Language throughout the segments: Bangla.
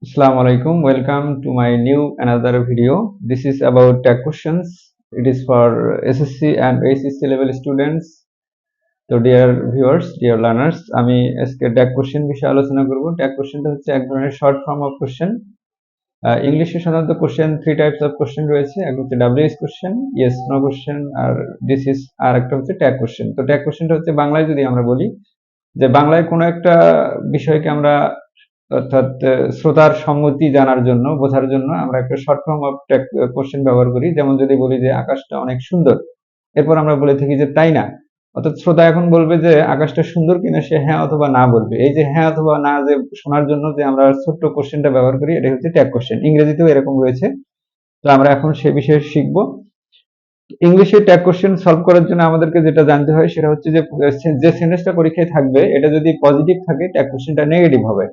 Assalamu alaikum. Welcome to my new another video. This is about tag questions. It is for SSC and ACC level students. তো ডিয়ার ভিউয়ার্স, ডিয়ার লার্নার্স, আমি আজকে ট্যাগ কোশ্চেন বিষয়ে আলোচনা করব। ট্যাগ কোশ্চেনটা হচ্ছে এক ধরনের শর্ট ফর্ম অফ কোশ্চেন। ইংলিশে সাধারণত question three types of question রয়েছে। একটা হচ্ছে WH question, yes no question, আর দিস ইজ, আর একটা হচ্ছে ট্যাগ কোশ্চেন। তো ট্যাগ কোশ্চেনটা হচ্ছে বাংলায় যদি আমরা বলি যে বাংলায় কোনো একটা বিষয়কে আমরা অর্থাৎ শ্রোতার সম্মতি জানার জন্য, বোঝার জন্য আমরা একটা শর্ট ফর্ম অফ কোশ্চেন ব্যবহার করি। যেমন যদি বলি যে আকাশটা অনেক সুন্দর, এরপর আমরা বলে থাকি যে তাই না। অর্থাৎ শ্রোতা এখন বলবে যে আকাশটা সুন্দর কিনা, সে হ্যাঁ অথবা না বলবে। এই যে হ্যাঁ অথবা না যে শোনার জন্য যে আমরা ছোট্ট কোশ্চেনটা ব্যবহার করি, এটা হচ্ছে ট্যাগ কোশ্চেন। ইংরেজিতেও এরকম রয়েছে। তো আমরা এখন সে বিষয়ে শিখবো। ইংলিশে ট্যাগ কোশ্চেন সলভ করার জন্য আমাদেরকে যেটা জানতে হয় সেটা হচ্ছে যে সেন্টেন্সটা পরীক্ষায় থাকবে, এটা যদি পজিটিভ থাকে ট্যাগ কোশ্চেনটা নেগেটিভ হবে।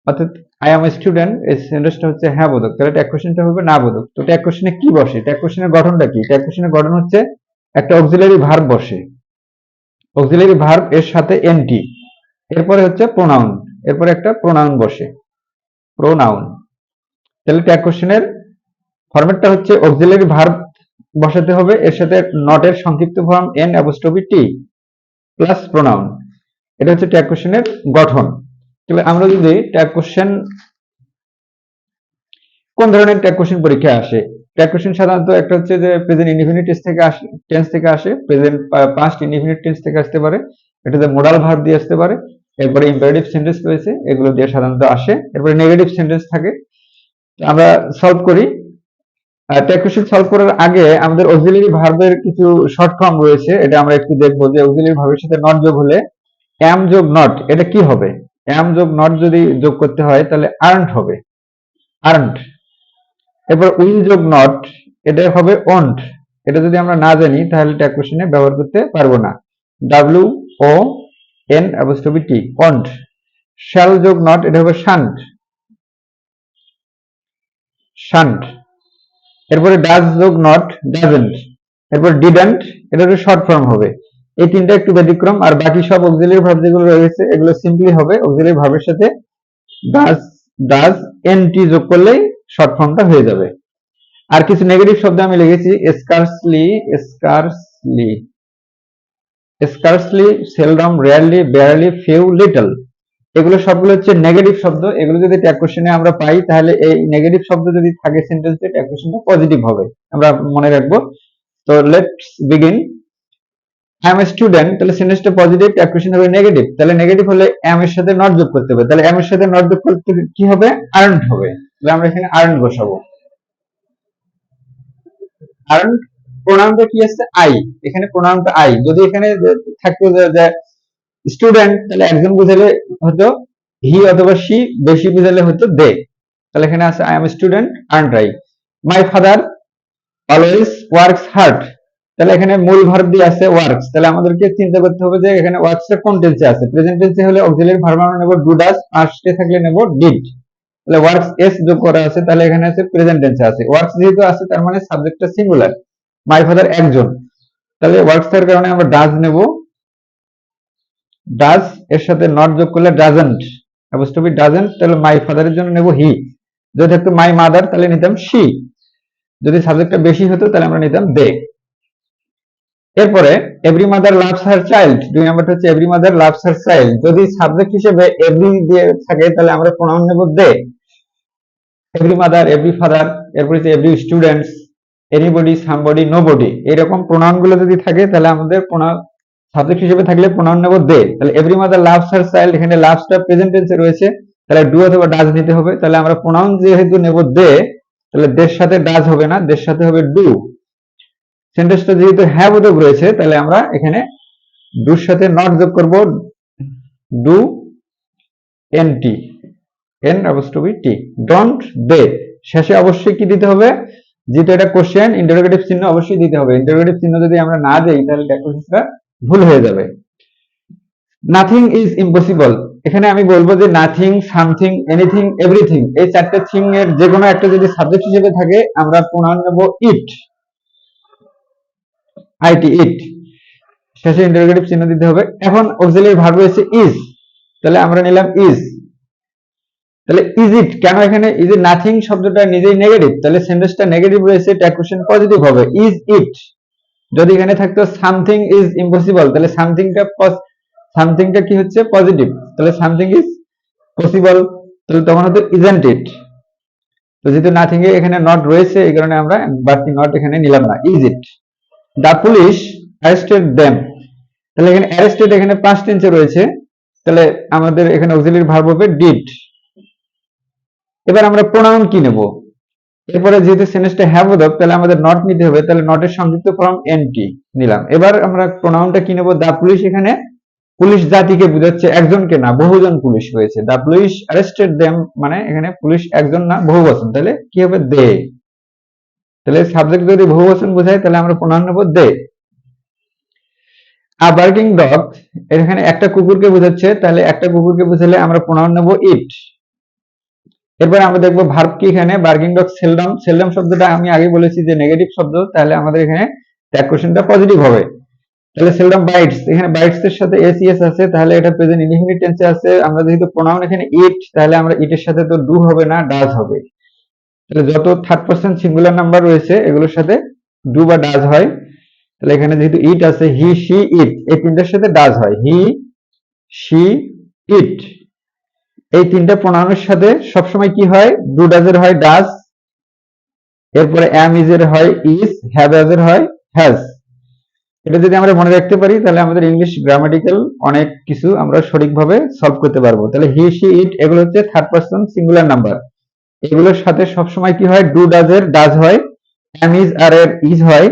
অর্থাৎ আই এম এ স্টুডেন্ট, এই সেন্টেন্সটা হচ্ছে হ্যাঁ বোধক, তাহলে ট্যাগ কোশ্চেনটা হবে না বোধক। তো ট্যাগ কোশ্চেনে কি বসে, ট্যাগ কোশ্চেনের গঠনটা কি? ট্যাগ কোশ্চেনের গঠন হচ্ছে একটা অক্সিলারি ভার্ব বসে, অক্সিলারি ভার্ব এর সাথে এনটি, এরপরে হচ্ছে প্রোনাউন, এরপরে একটা প্রোনাউন বসে, প্রোনাউন। তাহলে ট্যাগ কোশ্চেনের ফরম্যাটটা হচ্ছে অক্সিলারি ভার্ব বসাতে হবে, এর সাথে নটের সংক্ষিপ্ত ফর্ম এন অ্যাপোস্ট্রফি টি প্লাস প্রোনাউন। এটা হচ্ছে ট্যাগ কোশ্চেনের গঠন। তাহলে আমরা যদি ট্যাগ কোশ্চেন, কোন ধরনের ট্যাগ কোশ্চেন পরীক্ষায় আসে? ট্যাগ কোশ্চেন সাধারণত একটা হচ্ছে যে প্রেজেন্ট ইনডিফিনিট টেন্স থেকে আসে, প্রেজেন্ট পাস্ট ইনডিফিনিট টেন্স থেকে আসতে পারে, এটাতে মোডাল ভার্ব দিয়ে আসতে পারে, এরপরে ইম্পারেটিভ সেন্টেন্স রয়েছে, এগুলো দিয়ে সাধারণত আসে, এরপরে নেগেটিভ সেন্টেন্স থাকে। আমরা সলভ করি। ট্যাগ কোশ্চেন সলভ করার আগে আমাদের অক্সিলারি ভার্বের কিছু শর্ট ফর্ম রয়েছে, এটা আমরা একটু দেখবো যে অক্সিলারি ভার্বের সাথে নট যোগ হলে অ্যাম যোগ নট, এটা কি হবে? অ্যাম যোগ নট যদি যোগ করতে হয় তাহলে আর্নড হবে, আর্নড। এরপর উইল যোগ নট, এটা হবে ওন্ট। এটা যদি আমরা না জানি তাহলে ট্যাগ কোশ্চেনে ব্যবহার করতে পারবো না। W O N apostrophe T, won't. Shall যোগ নট, এটা হবে শান্ট, শান্ট। এরপরে ডাজ যোগ নট, ডাজেন্ট। এরপর ডিডন্ট, এটা একটা শর্ট ফর্ম হবে। এই তিনটা একটু ব্যতিক্রম, আর বাকি সব অক্সিলারি ভার্ব যেগুলো রয়েছে এগুলো সিম্পলি হবে। অক্সিলারি ভার্বের সাথে ডাজ, ডাজ এনটি যোগ করলেই শর্ট ফর্মটা হয়ে যাবে। আর কিছু নেগেটিভ শব্দ আমি লিখেছি, scarcely, scarcely, scarcely, seldom, rarely, barely, few, little. এগুলো সবগুলো হচ্ছে নেগেটিভ শব্দ। এগুলো যদি ট্যাগ কোশ্চেনে আমরা পাই তাহলে এই নেগেটিভ শব্দ যদি থাকে সেন্টেন্সে, ট্যাগ কোশ্চেনটা পজিটিভ হবে, আমরা মনে রাখবো। তো let's begin. I M a student, তাহলে সেন্টেন্সটা পজিটিভ, ট্যাগ কোশ্চেন হবে নেগেটিভ। তাহলে নেগেটিভ হলে এম এর সাথে নট যোগ করতে হবে, তাহলে এম এর সাথে নট যোগ করতে কি হবে? আর্নড হবে। তাহলে আমরা এখানে আর্নড বসাবো, কারণ প্রোনাউনটা কি আছে? আই। এখানে প্রোনাউনটা আই। যদি এখানে থাকতো যে স্টুডেন্ট, তাহলে একজন বুঝালে হতো হি অথবা সি, বেশি বুঝালে হতো দে। তাহলে এখানে আছে I am student, earned I. My father always works hard, তাহলে এখানে মূল ভার্ব দিয়ে আছে ওয়ার্কস। তাহলে আমাদেরকে চিন্তা করতে হবে যে এখানে ওয়ার্কসটা কোন টেন্সে আছে। প্রেজেন্ট টেন্সে হলে অক্সিলারি ভার্ব আমরা নেব ডু, ডাজ। পাস্টে থাকলে নেব ডিড। তাহলে ওয়ার্কস এস যোগ করা আছে, তাহলে এখানে আছে প্রেজেন্ট টেন্সে আছে। ওয়ার্কস যেহেতু আছে তার মানে সাবজেক্টটা সিঙ্গুলার। মাই ফাদার একজন, তাহলে ওয়ার্কস এর কারণে আমরা ডাজ নেব, ডাজ এর সাথে নট যোগ করলে ডাজেন্ট, অ্যাপোস্ট্রফি ডাজেন্ট। তাহলে মাই ফাদারের জন্য নেব হি। যদি থাকতো মাই মাদার তাহলে নিতাম শি। যদি সাবজেক্টটা বেশি হতো তাহলে আমরা নিতাম দে। এরপরে every mother loves her child, দুই নাম্বারটা হচ্ছে every mother loves her child. যদি সাবজেক্ট হিসেবে এভরি দিয়ে থাকে তাহলে আমরা প্রোনাউন নেব দে। এভরি মাদার, এভরি ফাদার, এরপরে হচ্ছে every students, anybody, somebody, nobody. এরকম প্রোনাউন গুলো যদি থাকে তাহলে আমাদের প্রোনাউন সাবজেক্ট হিসেবে থাকলে প্রোনাউন নেব দে। তাহলে every mother loves her child, এখানে লাভসটা প্রেজেন্ট টেন্সে রয়েছে, তাহলে ডু অথবা ডাজ নিতে হবে। তাহলে আমরা প্রোনাউন যেহেতু নেব দে, তাহলে দের সাথে ডাজ হবে না, দের সাথে হবে ডু। সেন্টেন্সটা যেহেতু হ্যাঁ বোধক রয়েছে, তাহলে আমরা এখানে ডুর সাথে নট যোগ করব, do NT, N apostrophe T. Don't they, শেষে অবশ্যই কি দিতে হবে? যেহেতু এটা কোশ্চেন, ইন্টারোগেটিভ চিহ্ন অবশ্যই দিতে হবে। ইন্টারোগেটিভ চিহ্ন যদি আমরা না দেই তাহলে কোশ্চেনটা ভুল হয়ে যাবে। নাথিং ইজ ইম্পসিবল, এখানে আমি বলবো যে নাথিং, সামথিং, এনিথিং, এভরিথিং, এই চারটে থিং এর যে কোনো একটা যদি সাবজেক্ট হিসেবে থাকে আমরা প্রোনাউন নেব ইট, আইটি, ইট। শেষে ইন্টারোগেটিভ চিহ্ন দিতে হবে। এখন অক্সিলারি ভার্ব রয়েছে ইজ, তাহলে আমরা নিলাম ইজ। তাহলে ইজ ইট, কেন এখানে ইজ ইট নাথিং শব্দটা নিজেই নেগেটিভ, তাহলে সেন্টেন্সটা নেগেটিভ রয়েছে, ট্যাগ কোশ্চেন পজিটিভ হবে। ইজ ইট, যদি এখানে থাকতো সামথিং ইজ ইম্পসিবল, তাহলে সামথিংটা কি হচ্ছে পজিটিভ, তাহলে সামথিং ইজ পসিবল, তাহলে তখন হতো ইজন্ট ইট। তো যেহেতু নাথিং এ এখানে নট রয়েছে, এই কারণে আমরা বাড়তি নট এখানে নিলাম না। Is it the police arrested them, তাহলে এখানে অ্যারেস্টেড এখানে পাস্ট টেন্সে রয়েছে, তাহলে আমাদের এখানে অক্সিলিয়ারি ভার্ব হবে ডিড। এবার আমরা প্রোনাউন কি নেব, এরপরে যেহেতু সেন্টেন্সটা হ্যাভ বোধক, তাহলে আমাদের নট নিতে হবে, তাহলে নটের সংযুক্ত ফর্ম এনটি নিলাম। এবার আমরা প্রোনাউনটা কি নেব, দা পুলিশ এখানে পুলিশ জাতিকে বোঝাচ্ছে, একজনকে না, বহুজন পুলিশ রয়েছে। দা পুলিশ অ্যারেস্টেড দেম মানে এখানে পুলিশ একজন না, বহুবচন, তাহলে কি হবে দে। তাহলে সাবজেক্ট যদি বহুবচন বোঝায়, তাহলে আমরা প্রোনাউন নেব দে। আ বার্কিং ডগ এখানে একটা কুকুরকে বোঝাচ্ছে, তাহলে একটা কুকুরকে বোঝালে আমরা প্রোনাউন নেব ইট। এরপর আমরা দেখবো ভার্ব কি, এখানে বার্কিং ডগ সেলডম, সেলডম শব্দটা আমি আগে বলেছি যে নেগেটিভ শব্দ, তাহলে আমাদের এখানে ট্যাগ কোশ্চেনটা পজিটিভ হবে। তাহলে সেলডম বাইটস, এখানে বাইটস এর সাথে এস আছে, তাহলে এটা প্রেজেন্ট ইনডিফিনিট টেন্সে আছে। আমরা যেহেতু প্রোনাউন এখানে ইট, তাহলে আমরা ইটের সাথে তো ডু হবে না, ডাজ হবে। তাহলে যত থার্ড পারসন সিঙ্গুলার নাম্বার রয়েছে এগুলোর সাথে ডু বা ডাজ হয়। তাহলে এখানে যেহেতু ইট আছে, হি শি ইট, এই তিনটার সাথে ডাজ হয়, হি শি ইট। এই তিনটা প্রোনাউনের সাথে সবসময় কি হয়, ডু ডাজের হয় ডাজ, এরপরে অ্যাম ইজ এর হয় ইজ, হ্যাভ এর হয় হ্যাজ। এটা যদি আমরা মনে রাখতে পারি, তাহলে আমাদের ইংলিশ গ্রামাটিক্যাল অনেক কিছু আমরা সঠিকভাবে সলভ করতে পারবো। তাহলে হি শি ইট এগুলো হচ্ছে থার্ড পারসন সিঙ্গুলার নাম্বার, এগুলোর সাথে সবসময় কি হয়, ডু ডাজের ডাজ হয়, অ্যাম ইজ আর এর ইজ হয়,